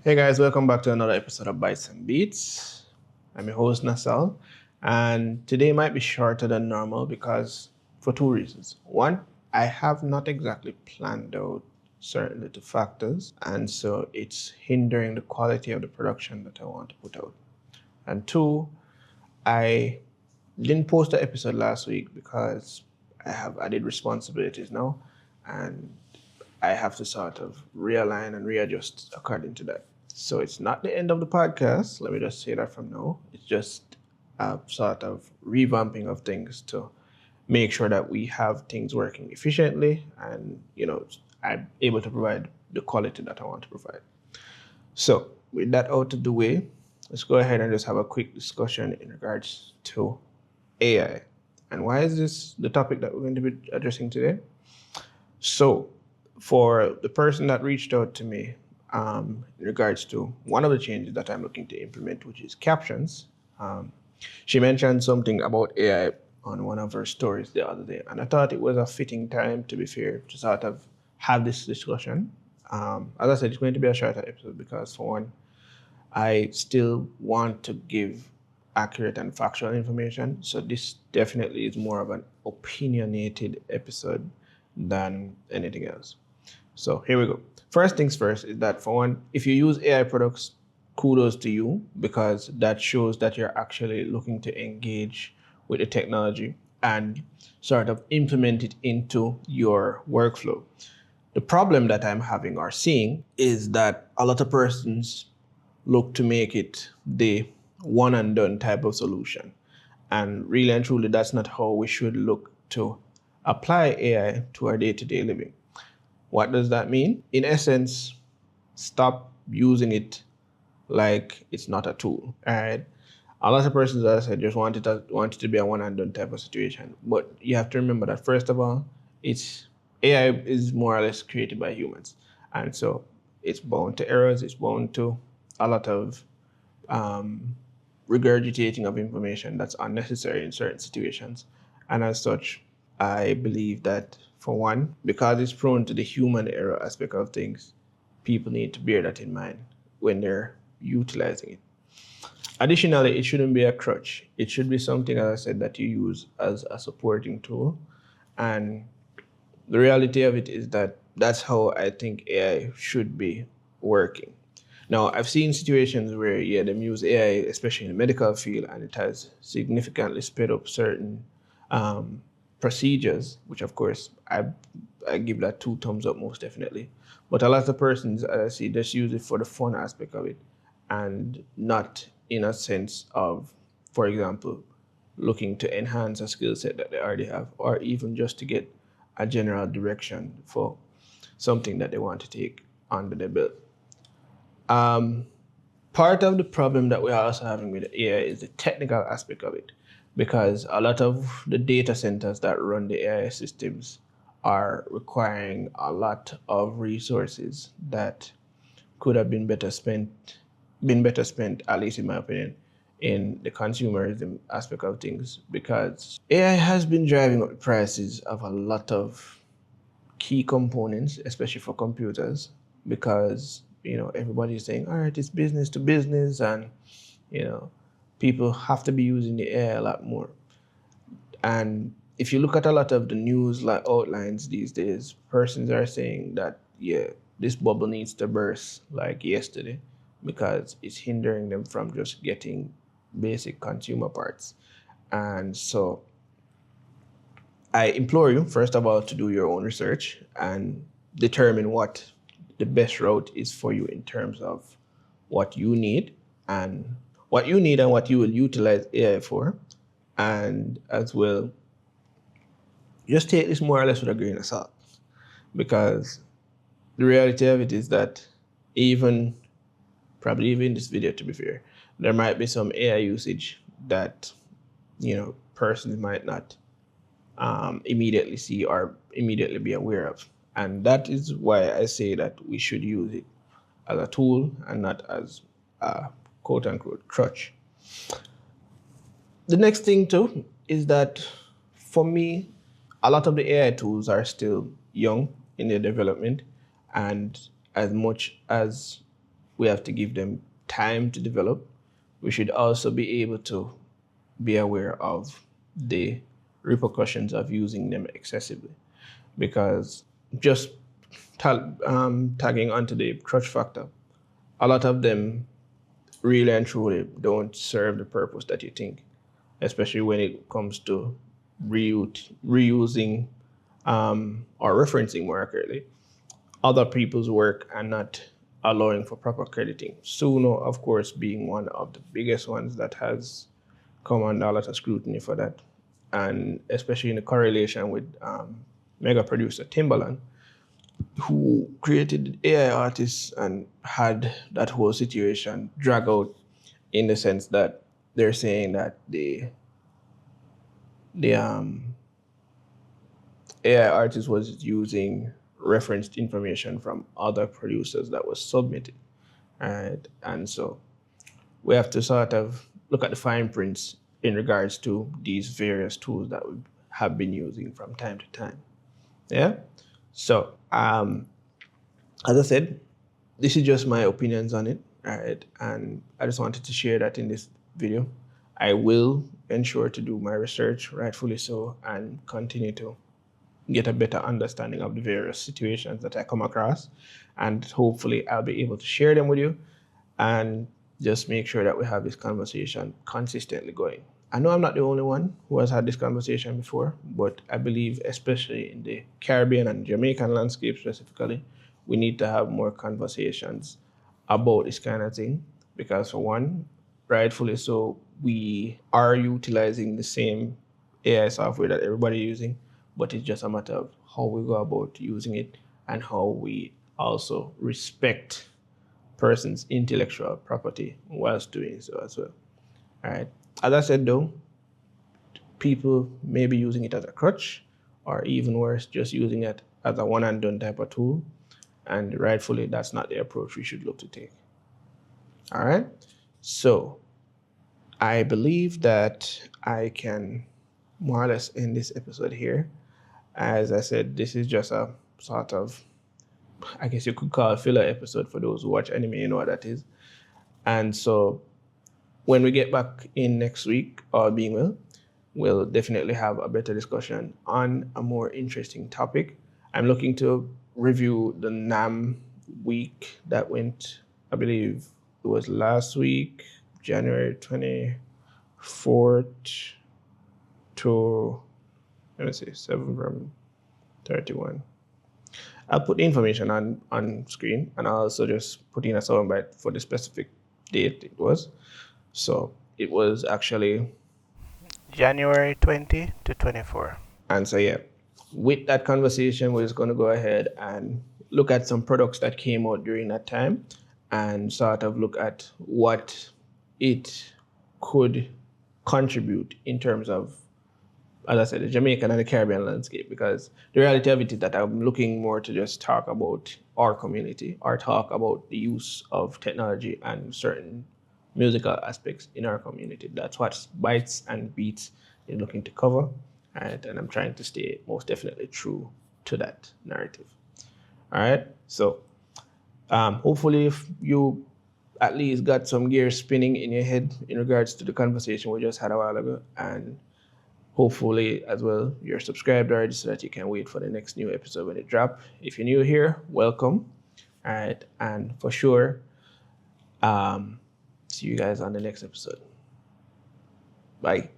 Hey guys, welcome back to another episode of Bytes Beats. I'm your host Nasal, and today might be shorter than normal because for two reasons. One, I have not exactly planned out certain little factors, and so it's hindering the quality of the production that I want to put out. And two, I didn't post the episode last week because I have added responsibilities now, and I have to sort of realign and readjust according to that. So it's not the end of the podcast. Let me just say that from now. It's just a sort of revamping of things to make sure that we have things working efficiently and, I'm able to provide the quality that I want to provide. So with that out of the way, let's go ahead and just have a quick discussion in regards to AI. And why is this the topic that we're going to be addressing today? So for the person that reached out to me in regards to one of the changes that I'm looking to implement, which is captions, she mentioned something about AI on one of her stories the other day, and I thought it was a fitting time, to be fair, to sort of have this discussion. As I said, it's going to be a shorter episode because, for one, I still want to give accurate and factual information. So this definitely is more of an opinionated episode than anything else. So here we go. First things first is that, for one, if you use AI products, kudos to you, because that shows that you're actually looking to engage with the technology and sort of implement it into your workflow. The problem that I'm having or seeing is that a lot of persons look to make it the one and done type of solution. And really and truly, that's not how we should look to apply AI to our day-to-day living. What does that mean? In essence, stop using it like it's not a tool. All right. A lot of persons, as I said, just want it to be a one and done type of situation. But you have to remember that, first of all, it's AI is more or less created by humans. And so it's bound to errors, it's bound to a lot of regurgitating of information that's unnecessary in certain situations. And as such, I believe that, for one, because it's prone to the human error aspect of things, people need to bear that in mind when they're utilizing it. Additionally, it shouldn't be a crutch. It should be something, as I said, that you use as a supporting tool. And the reality of it is that that's how I think AI should be working. Now, I've seen situations where, them use AI, especially in the medical field, and it has significantly sped up certain procedures, which of course I give that 2 thumbs up most definitely. But a lot of persons, as I see, just use it for the fun aspect of it and not in a sense of, for example, looking to enhance a skill set that they already have, or even just to get a general direction for something that they want to take under their belt. Part of the problem that we're also having with AI is the technical aspect of it, because a lot of the data centers that run the AI systems are requiring a lot of resources that could have been better spent, at least in my opinion, in the consumerism aspect of things, because AI has been driving up the prices of a lot of key components, especially for computers, because everybody's saying, all right, it's business to business, and people have to be using the AI a lot more. And if you look at a lot of the news like outlines these days, persons are saying that, this bubble needs to burst like yesterday, because it's hindering them from just getting basic consumer parts. And so I implore you, first of all, to do your own research and determine what the best route is for you in terms of what you need and what you will utilize AI for. And as well, just take this more or less with a grain of salt, because the reality of it is that probably even this video, to be fair, there might be some AI usage that, persons might not immediately see or immediately be aware of. And that is why I say that we should use it as a tool and not as a quote unquote crutch. The next thing too is that, for me, a lot of the AI tools are still young in their development, and as much as we have to give them time to develop. We should also be able to be aware of the repercussions of using them excessively, because just tagging onto the crutch factor, a lot of them really and truly don't serve the purpose that you think, especially when it comes to reusing or referencing more accurately other people's work and not allowing for proper crediting. Suno, of course, being one of the biggest ones that has come under a lot of scrutiny for that, and especially in the correlation with mega producer Timbaland, who created AI artists and had that whole situation drag out in the sense that they're saying that the AI artist was using referenced information from other producers that was submitted, right? And so we have to sort of look at the fine prints in regards to these various tools that we have been using from time to time. Yeah. So as I said, this is just my opinions on it, right? And I just wanted to share that in this video. I will ensure to do my research, rightfully so, and continue to get a better understanding of the various situations that I come across. And hopefully I'll be able to share them with you and just make sure that we have this conversation consistently going. I know I'm not the only one who has had this conversation before, but I believe, especially in the Caribbean and Jamaican landscape specifically, we need to have more conversations about this kind of thing, because for one, rightfully so, we are utilizing the same AI software that everybody using, but it's just a matter of how we go about using it and how we also respect person's intellectual property whilst doing so as well. All right. As I said though, people may be using it as a crutch, or even worse, just using it as a one and done type of tool. And rightfully, that's not the approach we should look to take. All right. So I believe that I can more or less end this episode here. As I said, this is just a sort of, I guess you could call a filler episode for those who watch anime, you know what that is. And so when we get back in next week, all being well, we'll definitely have a better discussion on a more interesting topic. I'm looking to review the NAM week that went, I believe it was last week, January 24th to, let me see, 7 from 31. I'll put the information on screen, and I'll also just put in a soundbite for the specific date it was. So it was actually January 20 to 24. And so, yeah, with that conversation, we're just going to go ahead and look at some products that came out during that time and sort of look at what it could contribute in terms of, as I said, the Jamaican and the Caribbean landscape, because the reality of it is that I'm looking more to just talk about our community or talk about the use of technology and certain musical aspects in our community. That's what Bytes and Beats is looking to cover, and I'm trying to stay most definitely true to that narrative. All right, so hopefully if you at least got some gears spinning in your head in regards to the conversation we just had a while ago, and hopefully as well you're subscribed already so that you can wait for the next new episode when it drop. If you're new here, welcome. All right, and for sure, see you guys on the next episode. Bye.